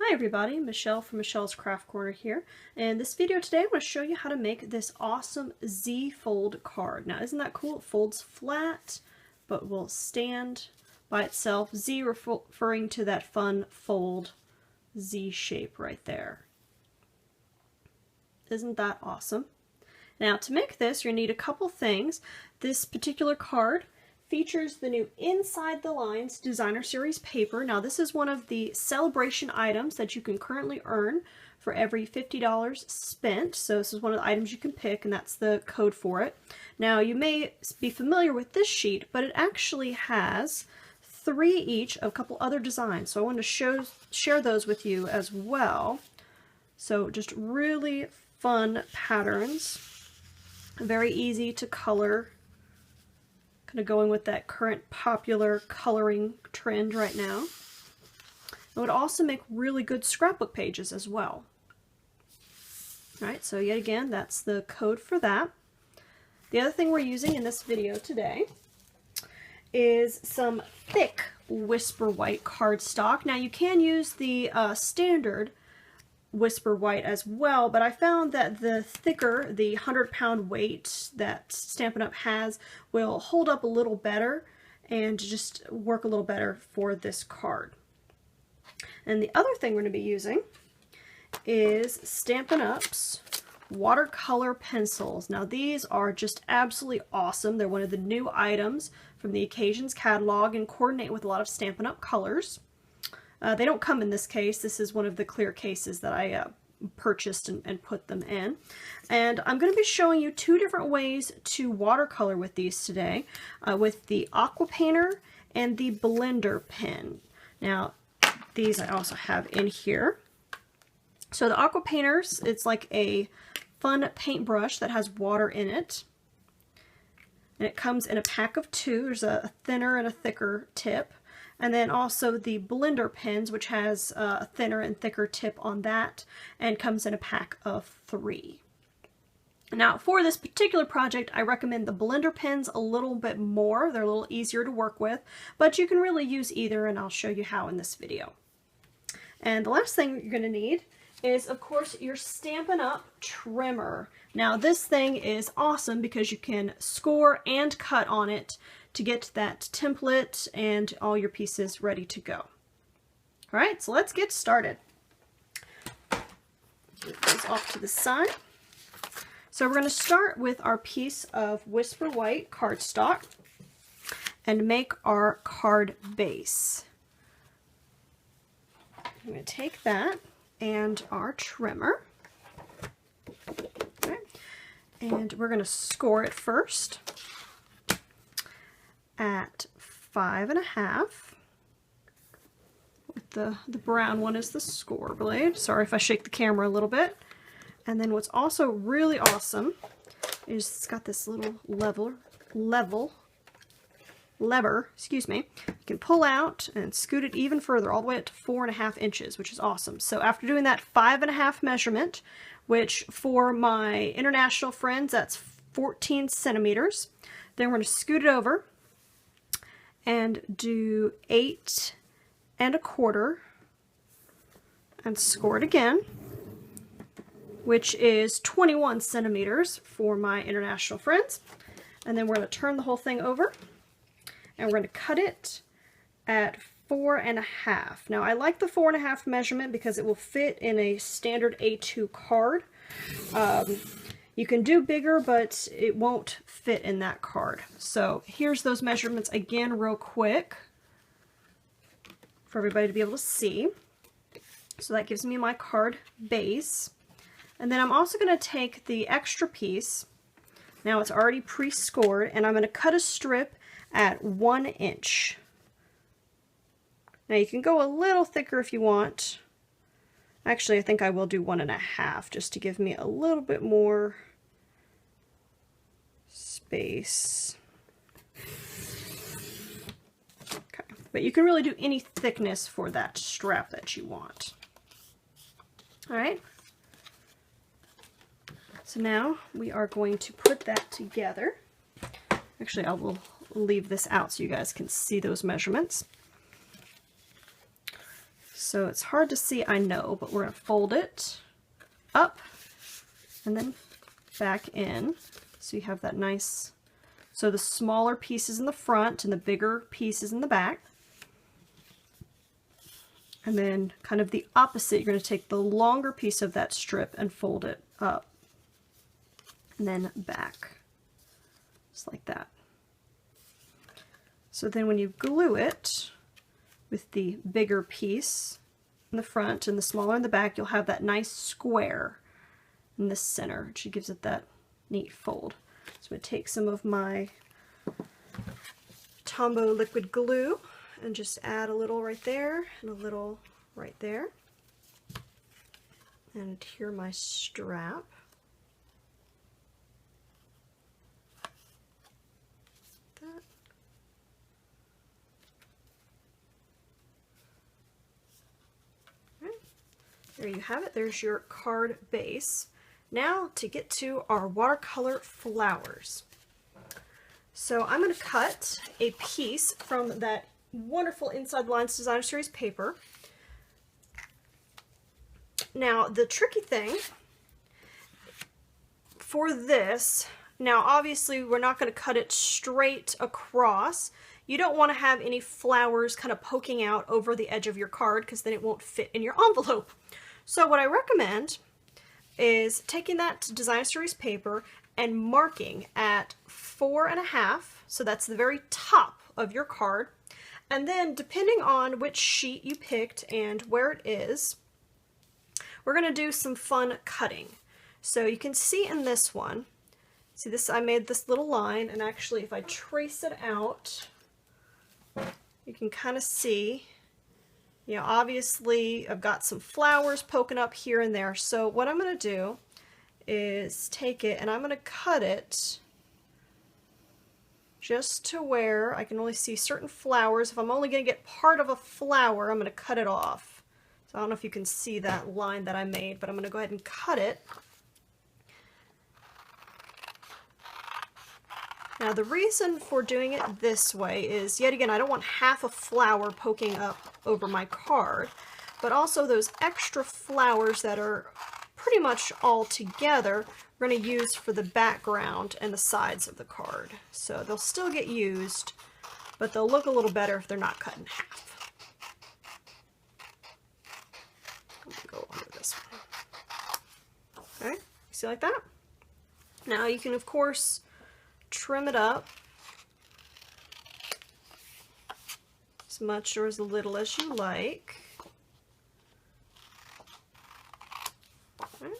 Hi everybody, Michelle from Michelle's Craft Corner here. In this video today I'm going to show you how to make this awesome Z-fold card. Now isn't that cool? It folds flat but will stand by itself. Z referring to that fun fold Z shape right there. Isn't that awesome? Now to make this you're going to need a couple things. This particular card features the new Inside the Lines Designer Series paper. Now this is one of the Sale-a-bation items that you can currently earn for every $50 spent. So this is one of the items you can pick and that's the code for it. Now you may be familiar with this sheet, but it actually has 3 each of a couple other designs. So I wanted to share those with you as well. So just really fun patterns, very easy to color. Kind of going with that current popular coloring trend right now. It would also make really good scrapbook pages as well. Alright, so yet again, that's the code for that. The other thing we're using in this video today is some thick Whisper White cardstock. Now you can use the standard Whisper White as well, but I found that the thicker, the 100-pound weight that Stampin' Up! Has will hold up a little better and just work a little better for this card. And the other thing we're going to be using is Stampin' Up's watercolor pencils. Now these are just absolutely awesome. They're one of the new items from the Occasions catalog and coordinate with a lot of Stampin' Up! Colors. They don't come in this case. This is one of the clear cases that I purchased and put them in. And I'm going to be showing you 2 different ways to watercolor with these today, with the Aqua Painter and the Blender pen. Now, these I also have in here. So the Aqua Painters, it's like a fun paintbrush that has water in it. And it comes in a pack of 2. There's a thinner and a thicker tip. And then also the Blender pens, which has a thinner and thicker tip on that, and comes in a pack of 3. Now for this particular project, I recommend the Blender pens a little bit more. They're a little easier to work with, but you can really use either, and I'll show you how in this video. And the last thing you're going to need is, of course, your Stampin' Up! Trimmer. Now this thing is awesome because you can score and cut on it to get that template and all your pieces ready to go. Alright, so let's get started. Move those off to the side. So we're going to start with our piece of Whisper White cardstock and make our card base. I'm going to take that and our trimmer, okay, and we're going to score it first at 5.5. With the brown one is the score blade. Sorry if I shake the camera a little bit. And then what's also really awesome is it's got this little lever, excuse me, you can pull out and scoot it even further, all the way up to 4.5 inches, which is awesome. So after doing that 5.5 measurement, which for my international friends, that's 14 centimeters, then we're going to scoot it over and do 8.25 and score it again, which is 21 centimeters for my international friends. And then we're going to turn the whole thing over and we're going to cut it at 4.5. Now I like the 4.5 measurement because it will fit in a standard A2 card. You can do bigger, but it won't fit in that card. So here's those measurements again real quick for everybody to be able to see. So that gives me my card base. And then I'm also going to take the extra piece. Now it's already pre-scored, and I'm going to cut a strip at 1 inch. Now you can go a little thicker if you want. Actually, I think I will do 1.5 just to give me a little bit more space. Okay, but you can really do any thickness for that strap that you want. All right. So now we are going to put that together. Actually, I will leave this out so you guys can see those measurements. So it's hard to see, I know, but we're going to fold it up and then back in. So you have that nice, so the smaller pieces in the front and the bigger pieces in the back. And then kind of the opposite, you're going to take the longer piece of that strip and fold it up and then back, just like that. So then when you glue it with the bigger piece in the front and the smaller in the back, you'll have that nice square in the center, which gives it that neat fold. So I'm going to take some of my Tombow liquid glue and just add a little right there and a little right there, and adhere my strap. That. Okay. There you have it. There's your card base. Now to get to our watercolor flowers. So I'm going to cut a piece from that wonderful Inside the Lines Designer Series paper. Now the tricky thing for this, now obviously we're not going to cut it straight across. You don't want to have any flowers kind of poking out over the edge of your card because then it won't fit in your envelope. So what I recommend is taking that Designer Series paper and marking at 4.5, so that's the very top of your card. And then depending on which sheet you picked and where it is, we're going to do some fun cutting. So you can see in this one, see this, I made this little line, and actually if I trace it out, you can kind of see, you know, obviously I've got some flowers poking up here and there. So what I'm going to do is take it and I'm going to cut it just to where I can only see certain flowers. If I'm only going to get part of a flower, I'm going to cut it off. So I don't know if you can see that line that I made, but I'm going to go ahead and cut it. Now the reason for doing it this way is, yet again, I don't want half a flower poking up over my card, but also those extra flowers that are pretty much all together we're going to use for the background and the sides of the card. So they'll still get used, but they'll look a little better if they're not cut in half. I'm going to go under this one. Okay, see like that? Now you can of course trim it up as much or as little as you like. Okay.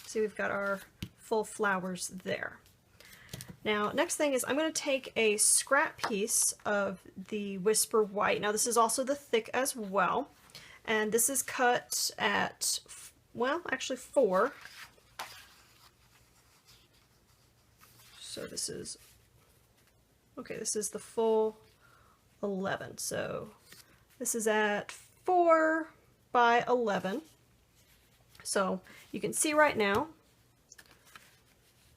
See, we've got our full flowers there. Now, next thing is I'm going to take a scrap piece of the Whisper White. Now, this is also the thick as well, and this is cut at, well, actually 4. So this is, okay, this is the full 11. So this is at 4 by 11. So you can see right now,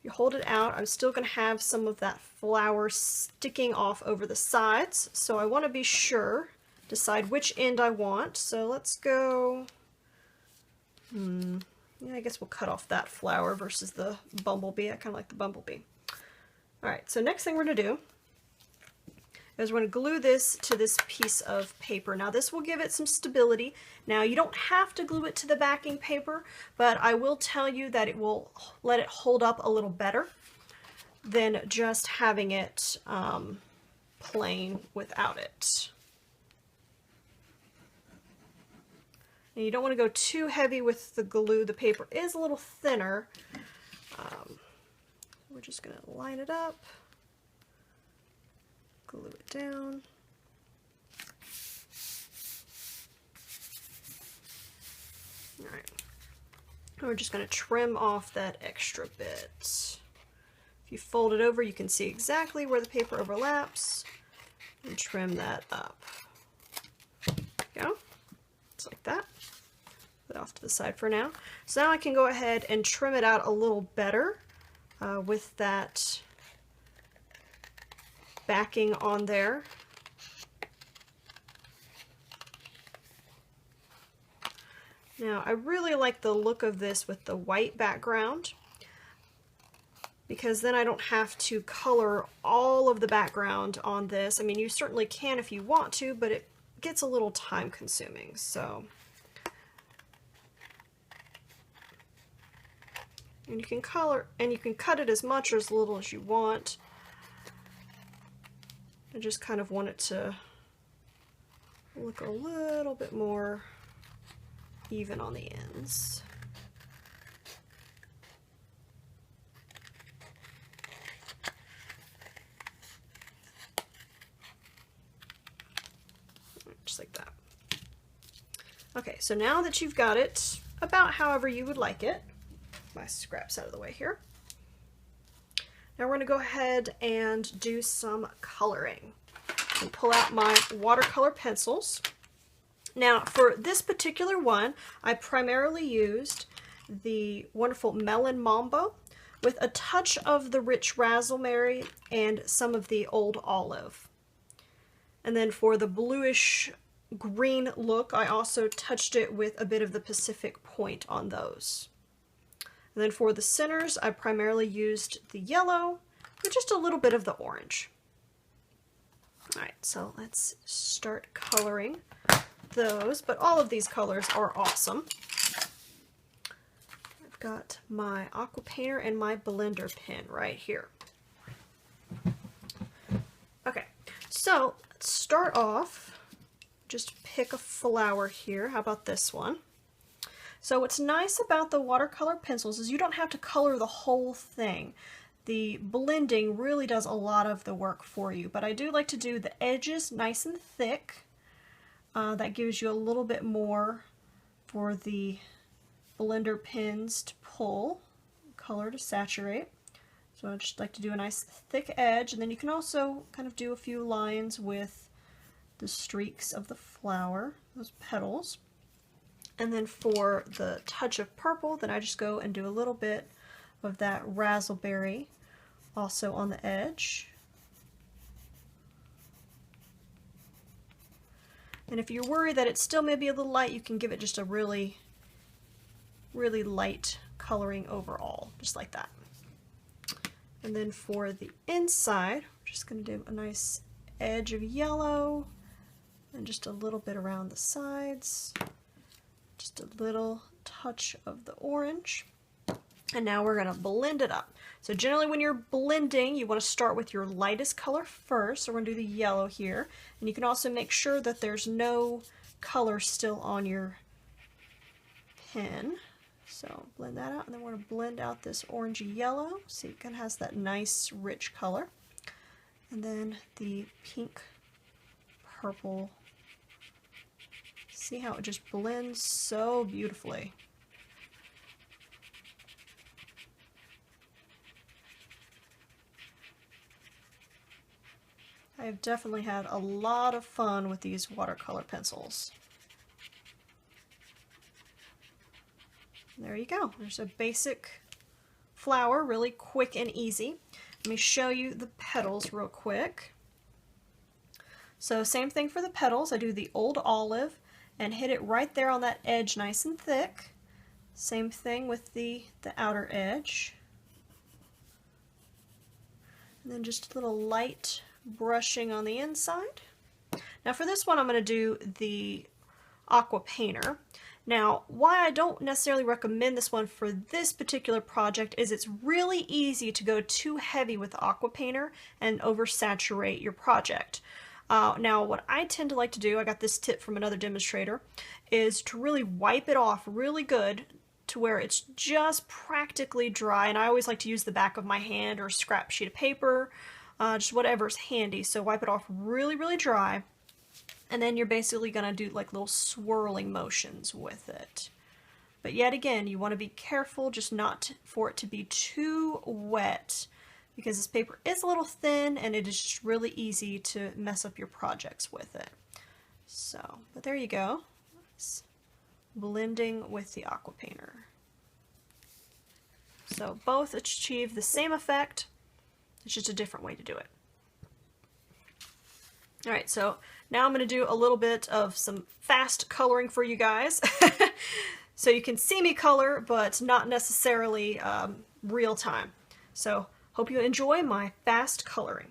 you hold it out, I'm still going to have some of that flower sticking off over the sides. So I want to be sure, decide which end I want. So let's go, yeah, I guess we'll cut off that flower versus the bumblebee. I kind of like the bumblebee. Alright, so next thing we're going to do is we're going to glue this to this piece of paper. Now this will give it some stability. Now you don't have to glue it to the backing paper, but I will tell you that it will let it hold up a little better than just having it plain without it. And you don't want to go too heavy with the glue. The paper is a little thinner. We're just going to line it up, glue it down. All right. And we're just going to trim off that extra bit. If you fold it over, you can see exactly where the paper overlaps and trim that up. There you go. Just like that. Put it off to the side for now. So now I can go ahead and trim it out a little better. With that backing on there. Now, I really like the look of this with the white background, because then I don't have to color all of the background on this. I mean, you certainly can if you want to, but it gets a little time consuming. So, and you can color, and you can cut it as much or as little as you want. I just kind of want it to look a little bit more even on the ends. Just like that. Okay, so now that you've got it about however you would like it, my scraps out of the way here. Now we're going to go ahead and do some coloring. And pull out my watercolor pencils. Now for this particular one, I primarily used the wonderful Melon Mambo with a touch of the rich raspberry and some of the old olive. And then for the bluish green look, I also touched it with a bit of the Pacific Point on those. And then for the centers, I primarily used the yellow with just a little bit of the orange. Alright, so let's start coloring those, but all of these colors are awesome. I've got my aqua painter and my blender pen right here. Okay, so let's start off, just pick a flower here. How about this one? So what's nice about the watercolor pencils is you don't have to color the whole thing. The blending really does a lot of the work for you, but I do like to do the edges nice and thick. That gives you a little bit more for the blender pens to pull, color to saturate. So I just like to do a nice thick edge, and then you can also kind of do a few lines with the streaks of the flower, those petals. And then for the touch of purple, then I just go and do a little bit of that raspberry also on the edge. And if you're worried that it's still maybe a little light, you can give it just a really, really light coloring overall, just like that. And then for the inside, we're just going to do a nice edge of yellow and just a little bit around the sides. Just a little touch of the orange. And now we're going to blend it up. So generally when you're blending, you want to start with your lightest color first. So we're going to do the yellow here. And you can also make sure that there's no color still on your pen. So blend that out, and then we're going to blend out this orangey yellow. See, it kind of has that nice rich color. And then the pink purple. See how it just blends so beautifully. I've definitely had a lot of fun with these watercolor pencils. There you go. There's a basic flower, really quick and easy. Let me show you the petals real quick. So same thing for the petals. I do the old olive and hit it right there on that edge nice and thick. Same thing with the outer edge. And then just a little light brushing on the inside. Now for this one I'm going to do the aqua painter. Now why I don't necessarily recommend this one for this particular project is it's really easy to go too heavy with the aqua painter and oversaturate your project. Now what I tend to like to do, I got this tip from another demonstrator, is to really wipe it off really good to where it's just practically dry, and I always like to use the back of my hand or a scrap sheet of paper, just whatever's handy. So wipe it off really, really dry, and then you're basically going to do like little swirling motions with it. But yet again, you want to be careful just not for it to be too wet, because this paper is a little thin and it is just really easy to mess up your projects with it. So, but there you go. It's blending with the aqua painter. So both achieve the same effect, it's just a different way to do it. Alright, so now I'm going to do a little bit of some fast coloring for you guys. So you can see me color, but not necessarily real time. So hope you enjoy my fast coloring.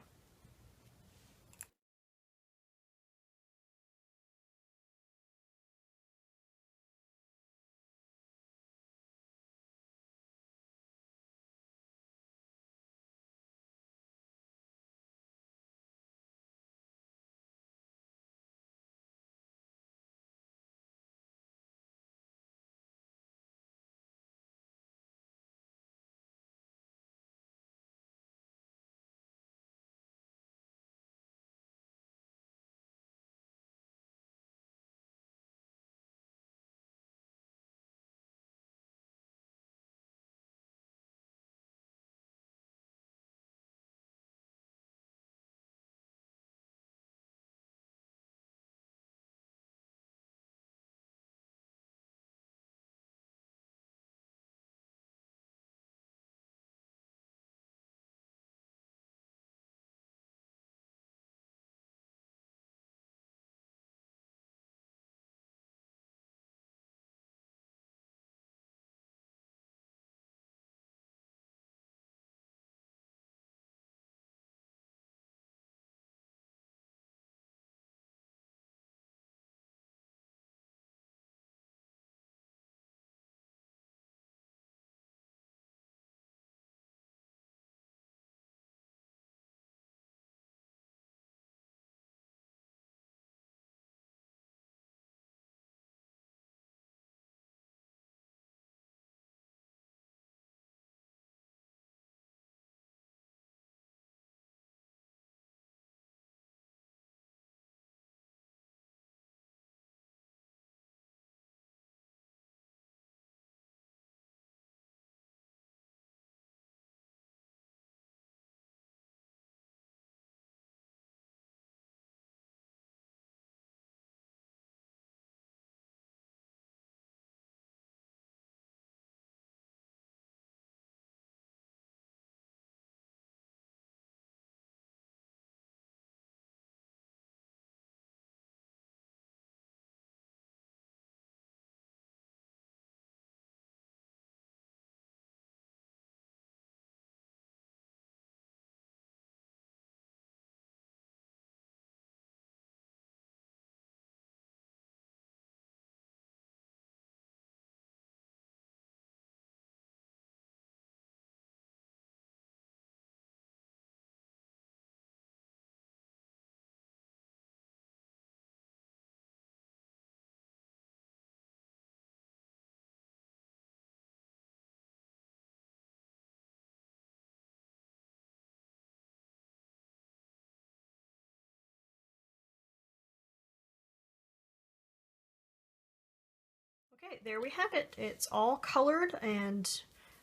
Okay, there we have it. It's all colored and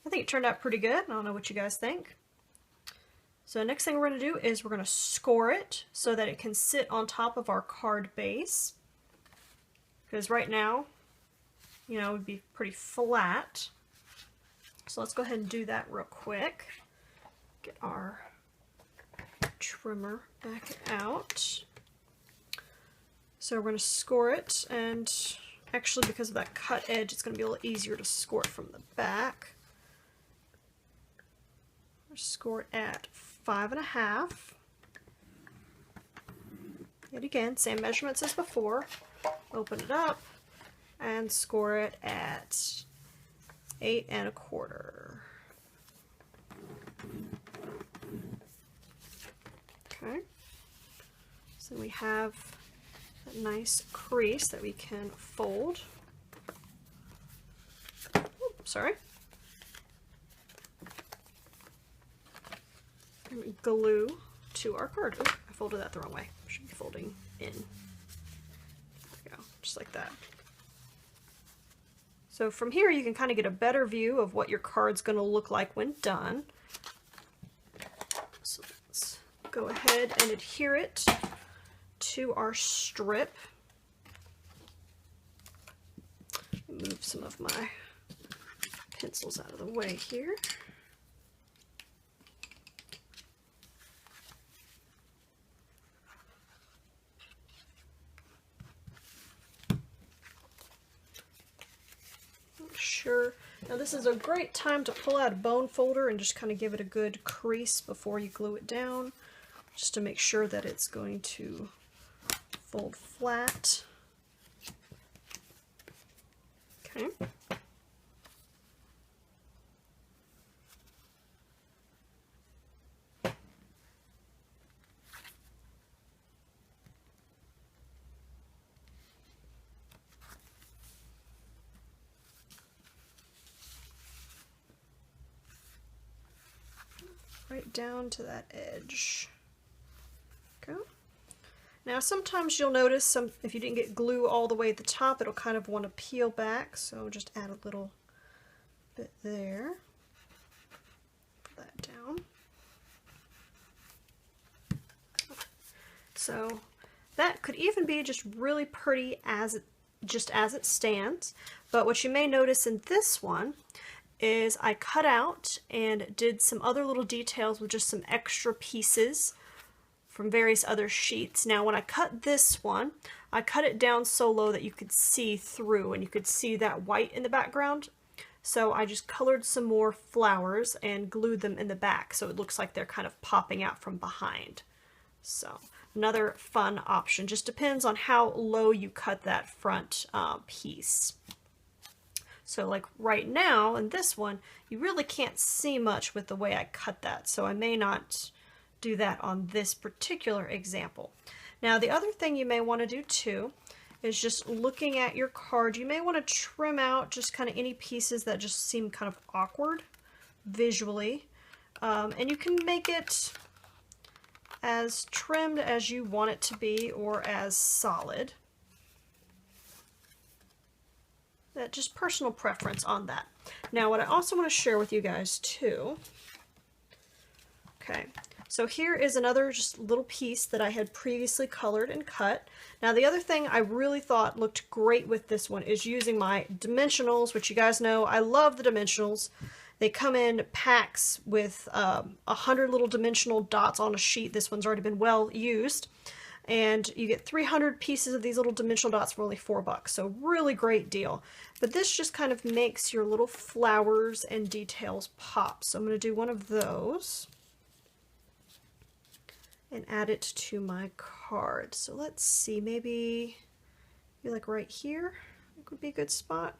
I think it turned out pretty good. I don't know what you guys think. So next thing we're going to do is we're going to score it so that it can sit on top of our card base. Because right now, you know, it would be pretty flat. So let's go ahead and do that real quick. Get our trimmer back out. So we're going to score it, and actually because of that cut edge, it's going to be a little easier to score it from the back. Score it at 5.5. Yet again, same measurements as before. Open it up and score it at 8.25. Okay. So we have a nice crease that we can fold. Oops, sorry. And we glue to our card. Oops, I folded that the wrong way. Should be folding in. There we go, just like that. So from here you can kind of get a better view of what your card's going to look like when done. So let's go ahead and adhere it to our strip. Move some of my pencils out of the way here. sure. Now this is a great time to pull out a bone folder and just kind of give it a good crease before you glue it down, just to make sure that it's going to fold flat. Okay. Right down to that edge. Okay. Now sometimes you'll notice if you didn't get glue all the way at the top, it'll kind of want to peel back, so just add a little bit there. Put that down. So that could even be just really pretty as it stands, but what you may notice in this one is I cut out and did some other little details with just some extra pieces from various other sheets. Now when I cut this one, I cut it down so low that you could see through and you could see that white in the background. So I just colored some more flowers and glued them in the back so it looks like they're kind of popping out from behind. So another fun option, just depends on how low you cut that front piece. So like right now in this one, you really can't see much with the way I cut that, so I may not do that on this particular example. Now the other thing you may want to do too is just looking at your card, you may want to trim out just kind of any pieces that just seem kind of awkward visually, and you can make it as trimmed as you want it to be or as solid. That just personal preference on that. Now what I also want to share with you guys too, okay, so here is another just little piece that I had previously colored and cut. Now the other thing I really thought looked great with this one is using my dimensionals, which you guys know I love the dimensionals. They come in packs with 100 little dimensional dots on a sheet. This one's already been well used. And you get 300 pieces of these little dimensional dots for only $4, so really great deal. But this just kind of makes your little flowers and details pop. So I'm going to do one of those and add it to my card. So let's see, maybe like right here, I think would be a good spot.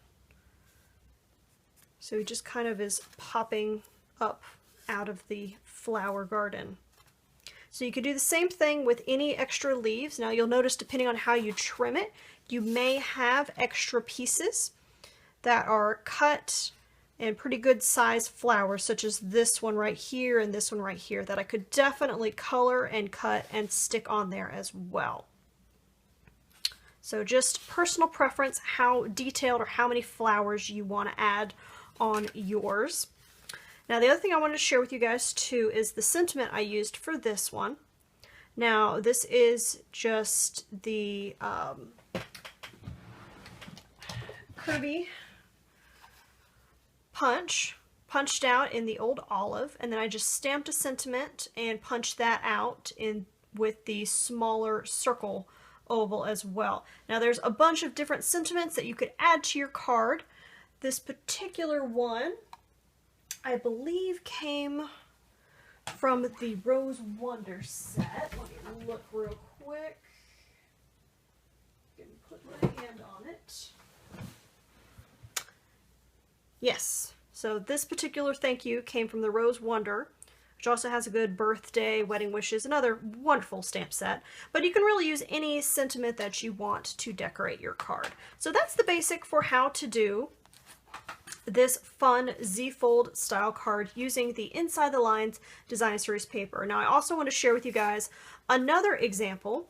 So he just kind of is popping up out of the flower garden. So you could do the same thing with any extra leaves. Now you'll notice depending on how you trim it, you may have extra pieces that are cut and pretty good size flowers, such as this one right here and this one right here, that I could definitely color and cut and stick on there as well. So just personal preference, how detailed or how many flowers you want to add on yours. Now the other thing I wanted to share with you guys too is the sentiment I used for this one. Now this is just the Kirby punched out in the old olive, and then I just stamped a sentiment and punched that out in with the smaller circle oval as well. Now there's a bunch of different sentiments that you could add to your card. This particular one I believe came from the Rose Wonder set. Let me look real quick. I can put my hand on it. Yes, so this particular thank you came from the Rose Wonder, which also has a good birthday, wedding wishes, another wonderful stamp set. But you can really use any sentiment that you want to decorate your card. So that's the basic for how to do this fun Z-fold style card using the Inside the Lines Design Series paper. Now I also want to share with you guys another example,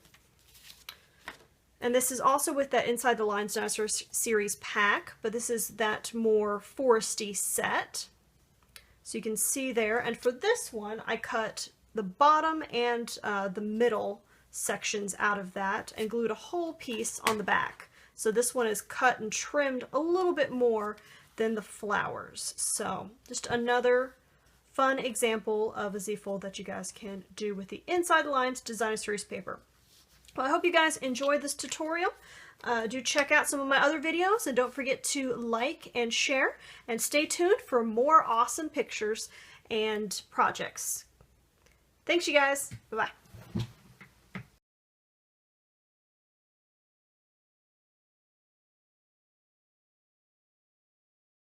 and this is also with that Inside the Lines Design Series pack, but this is that more foresty set. So you can see there, and for this one I cut the bottom and the middle sections out of that and glued a whole piece on the back. So this one is cut and trimmed a little bit more than the flowers. So just another fun example of a Z-fold that you guys can do with the Inside the Lines Design Series paper. Well, I hope you guys enjoyed this tutorial. Do check out some of my other videos, and don't forget to like and share, and stay tuned for more awesome pictures and projects. Thanks, you guys. Bye-bye.